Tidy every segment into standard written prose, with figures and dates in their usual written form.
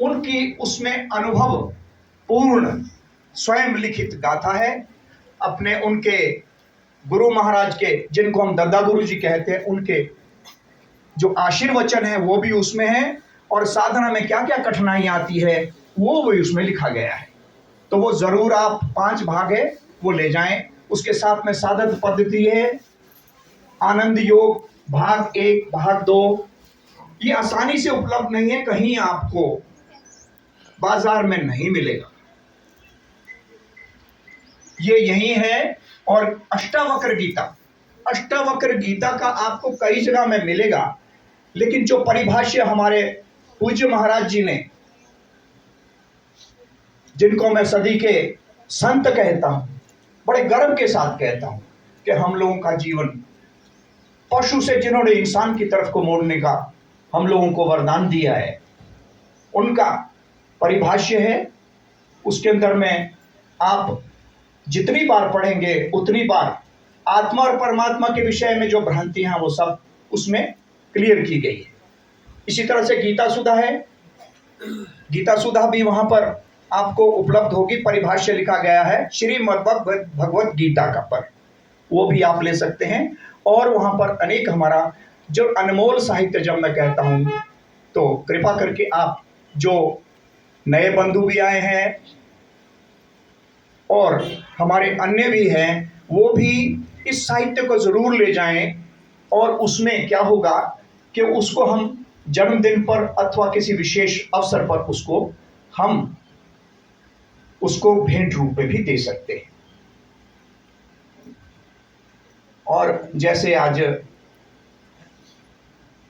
उनकी उसमें अनुभव पूर्ण स्वयं लिखित गाथा है। अपने उनके गुरु महाराज के, जिनको हम दद्दा गुरु जी कहते हैं, उनके जो आशीर्वचन है वो भी उसमें है, और साधना में क्या क्या कठिनाई आती है वो भी उसमें लिखा गया है। तो वो जरूर आप 5 भाग है वो ले जाएं। उसके साथ में साधक पद्धति है, आनंद योग भाग 1 भाग 2। ये आसानी से उपलब्ध नहीं है, कहीं आपको बाजार में नहीं मिलेगा, ये यही है। और अष्टावक्र गीता, अष्टावक्र गीता का आपको कई जगह में मिलेगा, लेकिन जो परिभाष्य हमारे पूज्य महाराज जी ने, जिनको मैं सदी के संत कहता हूं, बड़े गर्व के साथ कहता हूं कि हम लोगों का जीवन पशु से जिन्होंने इंसान की तरफ को मोड़ने का हम लोगों को वरदान दिया है, उनका परिभाष्य है। उसके अंदर में आप जितनी बार पढ़ेंगे उतनी बार आत्मा और परमात्मा के विषय में जो भ्रांतियां हैं वो सब उसमें क्लियर की गई है। इसी तरह से गीता सुधा है, गीता सुधा भी वहां पर आपको उपलब्ध होगी, परिभाष्य लिखा गया है श्रीमद् भगवत गीता का, पर वो भी आप ले सकते हैं। और वहां पर अनेक हमारा जो अनमोल साहित्य, जब मैं कहता हूं तो कृपा करके आप जो नए बंधु भी आए हैं और हमारे अन्य भी हैं, वो भी इस साहित्य को जरूर ले जाएं। और उसमें क्या होगा कि उसको हम जन्मदिन पर अथवा किसी विशेष अवसर पर उसको भेंट रूप में भी दे सकते हैं। और जैसे आज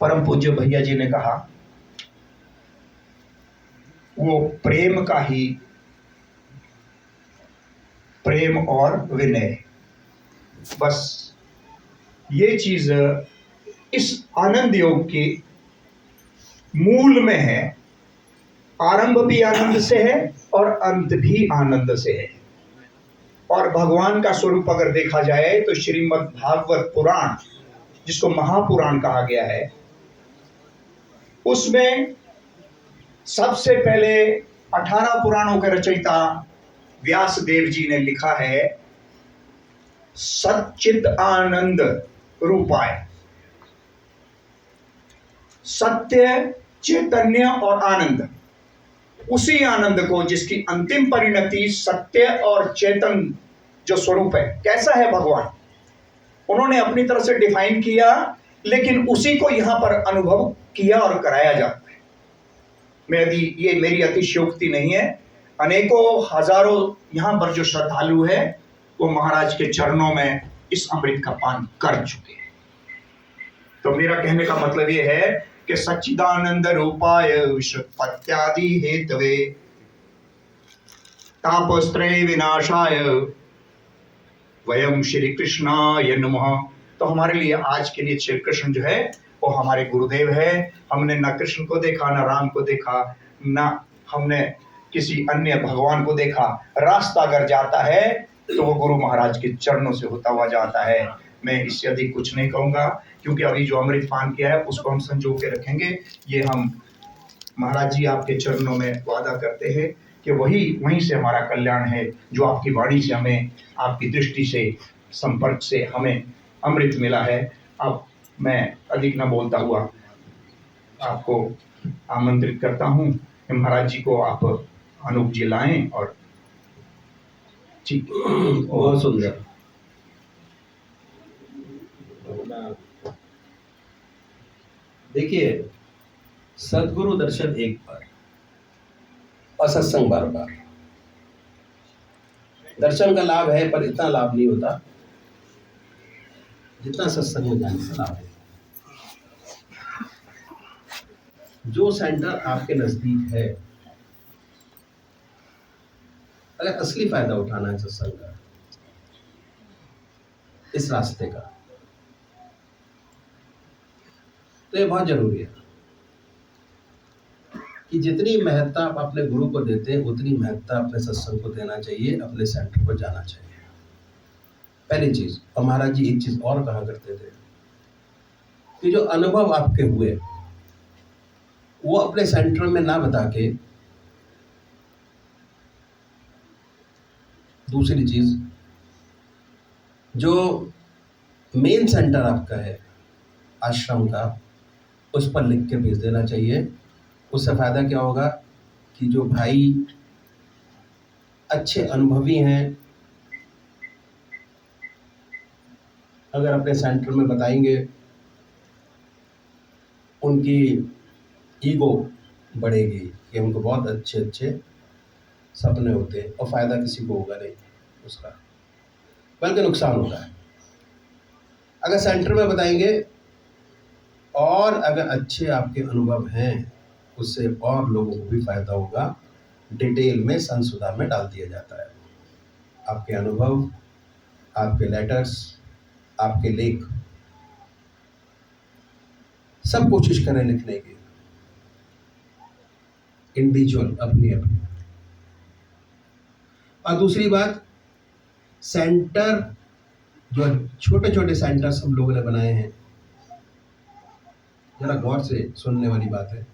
परम पूज्य भैया जी ने कहा, वो प्रेम का ही, प्रेम और विनय, बस ये चीज इस आनंद योग के मूल में है। आरंभ भी आनंद से है और अंत भी आनंद से है। और भगवान का स्वरूप अगर देखा जाए तो श्रीमद् भागवत पुराण, जिसको महापुराण कहा गया है, उसमें सबसे पहले 18 पुराणों के रचयिता व्यास देव जी ने लिखा है सच्चित आनंद रूपाय। सत्य, चैतन्य और आनंद, उसी आनंद को जिसकी अंतिम परिणति सत्य और चेतन जो स्वरूप है, कैसा है भगवान, उन्होंने अपनी तरफ से डिफाइन किया, लेकिन उसी को यहां पर अनुभव किया और कराया जाता है। ये मेरी अतिशयोक्ति नहीं है। अनेकों हजारों यहां पर जो श्रद्धालु है वो महाराज के चरणों में इस अमृत का पान कर चुके हैं। तो मेरा कहने का मतलब ये है कि सच्चिदानंद रूपाय विश्वोत्पत्त्यादि हेतवे तापत्रय विनाशाय वयम श्री कृष्णाय नमः। तो हमारे लिए आज के लिए श्री कृष्ण जो है वो हमारे गुरुदेव है। हमने न कृष्ण को देखा, न राम को देखा, न हमने किसी अन्य भगवान को देखा। रास्ता अगर जाता है तो वो गुरु महाराज के चरणों से होता हुआ जाता है। मैं इससे अधिक कुछ नहीं कहूँगा, क्योंकि अभी जो अमृत पान किया है उसको हम संजो के रखेंगे। ये हम महाराज जी आपके चरणों में वादा करते हैं कि वहीं से हमारा कल्याण है, जो आपकी वाणी से हमें, आपकी दृष्टि से, संपर्क से हमें अमृत मिला है। अब मैं अधिक न बोलता हुआ आपको आमंत्रित करता हूँ कि महाराज जी को आप अनूप जी लाएं। और ठीक, बहुत सुंदर। देखिए, सदगुरु दर्शन एक बार और सत्संग बार बार। दर्शन का लाभ है पर इतना लाभ नहीं होता जितना सत्संग में जाने का लाभ है। जो सेंटर आपके नजदीक है, अगर असली फायदा उठाना है सत्संग का, इस रास्ते का, तो ये बहुत जरूरी है कि जितनी महत्ता आप अपने गुरु को देते हैं उतनी महत्ता अपने सत्संग को देना चाहिए, अपने सेंटर को जाना चाहिए। पहली चीज। और महाराज जी एक चीज और कहा करते थे कि जो अनुभव आपके हुए वो अपने सेंटर में ना बता के दूसरी चीज़, जो मेन सेंटर आपका है आश्रम का, उस पर लिख के भेज देना चाहिए। उससे फ़ायदा क्या होगा कि जो भाई अच्छे अनुभवी हैं, अगर अपने सेंटर में बताएंगे, उनकी ईगो बढ़ेगी कि हमको बहुत अच्छे अच्छे सपने होते हैं, और फ़ायदा किसी को होगा नहीं उसका, बल्कि नुकसान होगा। अगर सेंटर में बताएंगे और अगर अच्छे आपके अनुभव हैं, उससे और लोगों को भी फ़ायदा होगा। डिटेल में संशोधन में डाल दिया जाता है आपके अनुभव, आपके लेटर्स, आपके लेख, सब कोशिश करें लिखने की, इंडिविजुअल अपनी अपनी। और दूसरी बात, सेंटर जो छोटे छोटे सेंटर्स हम लोगों ने बनाए हैं, जरा गौर से सुनने वाली बात है,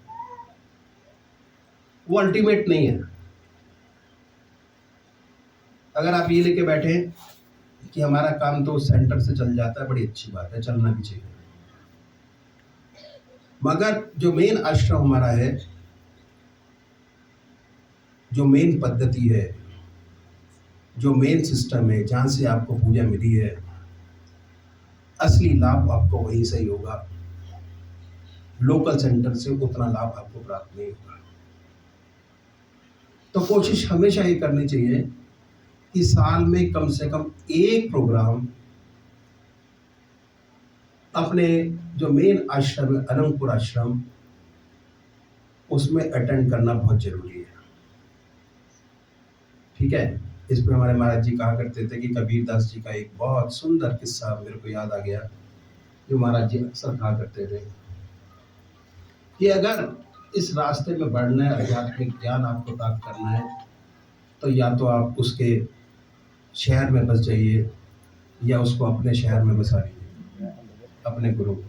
वो अल्टीमेट नहीं है। अगर आप ये लेके बैठे कि हमारा काम तो सेंटर से चल जाता है, बड़ी अच्छी बात है, चलना भी चाहिए, मगर जो मेन आश्रम हमारा है, जो मेन पद्धति है, जो मेन सिस्टम है, जहाँ से आपको पूजा मिली है, असली लाभ आपको वहीं से ही होगा। लोकल सेंटर से उतना लाभ आपको प्राप्त नहीं होगा। तो कोशिश हमेशा ये करनी चाहिए कि साल में कम से कम एक प्रोग्राम अपने जो मेन आश्रम है, अनंतपुर आश्रम, उसमें अटेंड करना बहुत जरूरी है। ठीक है। इस पर हमारे महाराज जी कहा करते थे कि कबीरदास जी का एक बहुत सुंदर किस्सा मेरे को याद आ गया, जो महाराज जी अक्सर कहा करते थे कि अगर इस रास्ते में बढ़ना है, आध्यात्मिक ज्ञान आपको प्राप्त करना है, तो या तो आप उसके शहर में बस जाइए, या उसको अपने शहर में बसा लीजिए, अपने गुरु को।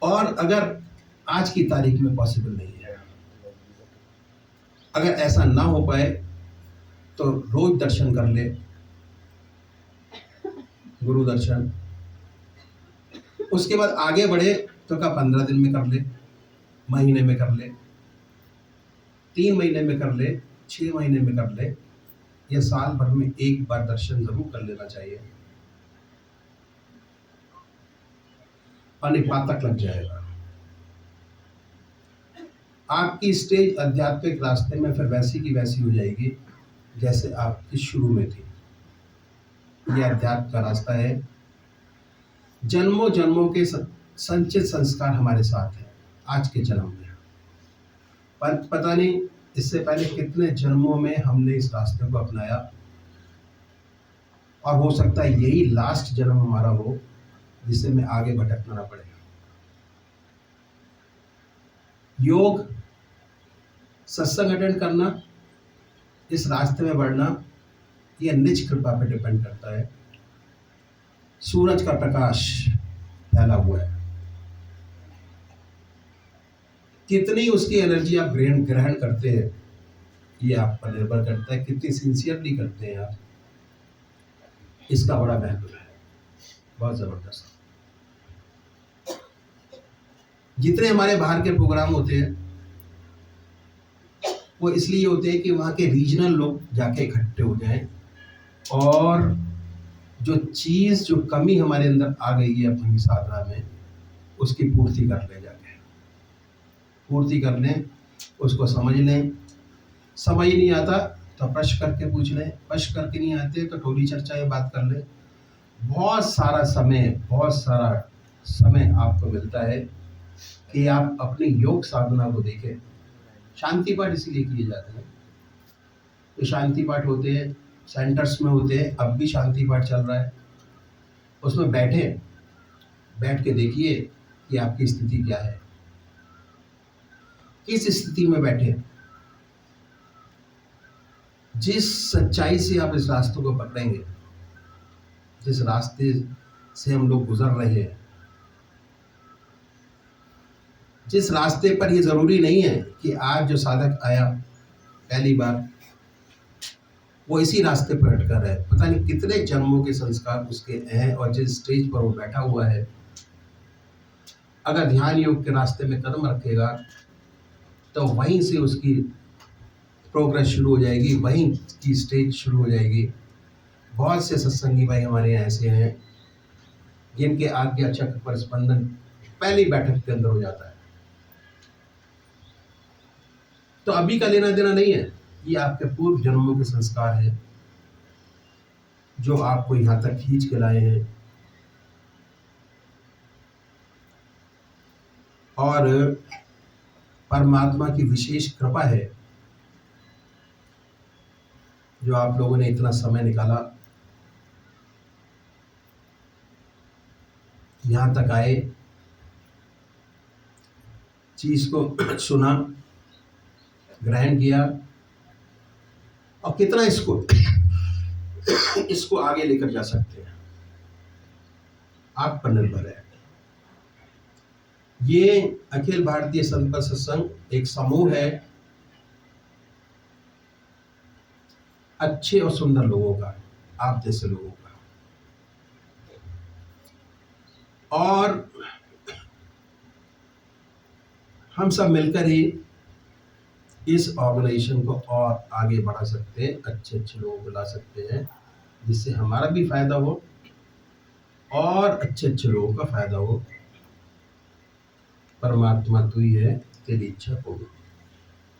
और अगर आज की तारीख में पॉसिबल नहीं है, अगर ऐसा ना हो पाए, तो रोज दर्शन कर ले, गुरु दर्शन। उसके बाद आगे बढ़े तो क्या 15 दिन में कर ले, महीने में कर ले, 3 महीने में कर ले, 6 महीने में कर ले, या साल भर में एक बार दर्शन जरूर कर लेना चाहिए, अनिपातक लग जाएगा। आपकी स्टेज आध्यात्मिक रास्ते में फिर वैसी की वैसी हो जाएगी जैसे आपकी शुरू में थी। यह अध्यात्म का रास्ता है, जन्मों जन्मों के संचित संस्कार हमारे साथ है आज के जन्म में। पर पता नहीं इससे पहले कितने जन्मों में हमने इस रास्ते को अपनाया, और हो सकता है यही लास्ट जन्म हमारा हो जिससे हमें आगे भटकना ना पड़े। योग, सत्संग अटेंड करना, इस रास्ते में बढ़ना, यह निज कृपा पे डिपेंड करता है। सूरज का प्रकाश फैला हुआ है, कितनी उसकी एनर्जी आप ग्रहण करते हैं, ये आप पर निर्भर करता है, कितनी सिंसियरली करते हैं आप, इसका बड़ा महत्व है, बहुत जबरदस्त। जितने हमारे बाहर के प्रोग्राम होते हैं, वो इसलिए होते हैं कि वहाँ के रीजनल लोग जाके इकट्ठे हो जाएं, और जो चीज़, जो कमी हमारे अंदर आ गई है अपनी साधना में, उसकी पूर्ति कर ले, जाके पूर्ति कर लें, उसको समझ लें। समझ नहीं आता तो प्रश्न करके पूछ लें, प्रश्न करके नहीं आते तो टोली चर्चा में बात कर लें। बहुत सारा समय आपको मिलता है कि आप अपनी योग साधना को देखें। शांति पाठ इसीलिए किए जाते हैं, तो शांति पाठ होते हैं, सेंटर्स में होते हैं, अब भी शांति पाठ चल रहा है, उसमें बैठ के देखिए कि आपकी स्थिति क्या है, किस स्थिति में बैठे। जिस सच्चाई से आप इस रास्ते को पकड़ेंगे, जिस रास्ते से हम लोग गुजर रहे हैं, जिस रास्ते पर ये जरूरी नहीं है कि आज जो साधक आया पहली बार वो इसी रास्ते पर अटका रहे, पता नहीं कितने जन्मों के संस्कार उसके हैं, और जिस स्टेज पर वो बैठा हुआ है, अगर ध्यान योग के रास्ते में कदम रखेगा तो वहीं से उसकी प्रोग्रेस शुरू हो जाएगी, वहीं की स्टेज शुरू हो जाएगी। बहुत से सत्संगी भाई हमारे यहाँ ऐसे हैं जिनके आज्ञा चक्र पर स्पंदन पहली बैठक के अंदर हो जाता है। तो अभी का लेना देना नहीं है, ये आपके पूर्व जन्मों के संस्कार हैं जो आपको यहाँ तक खींच के लाए हैं। और परमात्मा की विशेष कृपा है जो आप लोगों ने इतना समय निकाला, यहाँ तक आए, चीज को सुना, ग्रहण किया, और कितना इसको आगे लेकर जा सकते हैं, आप पर निर्भर है। ये अखिल भारतीय संत सत्संग एक समूह है अच्छे और सुंदर लोगों का, आप जैसे लोगों का। और हम सब मिलकर ही इस ऑर्गेनाइजेशन को और आगे बढ़ा सकते हैं, अच्छे अच्छे लोगों को ला सकते हैं, जिससे हमारा भी फायदा हो और अच्छे अच्छे लोगों का फायदा हो। परमात्मा तू ही है, तेरी इच्छा होगी।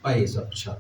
पाइए सब प्रसाद।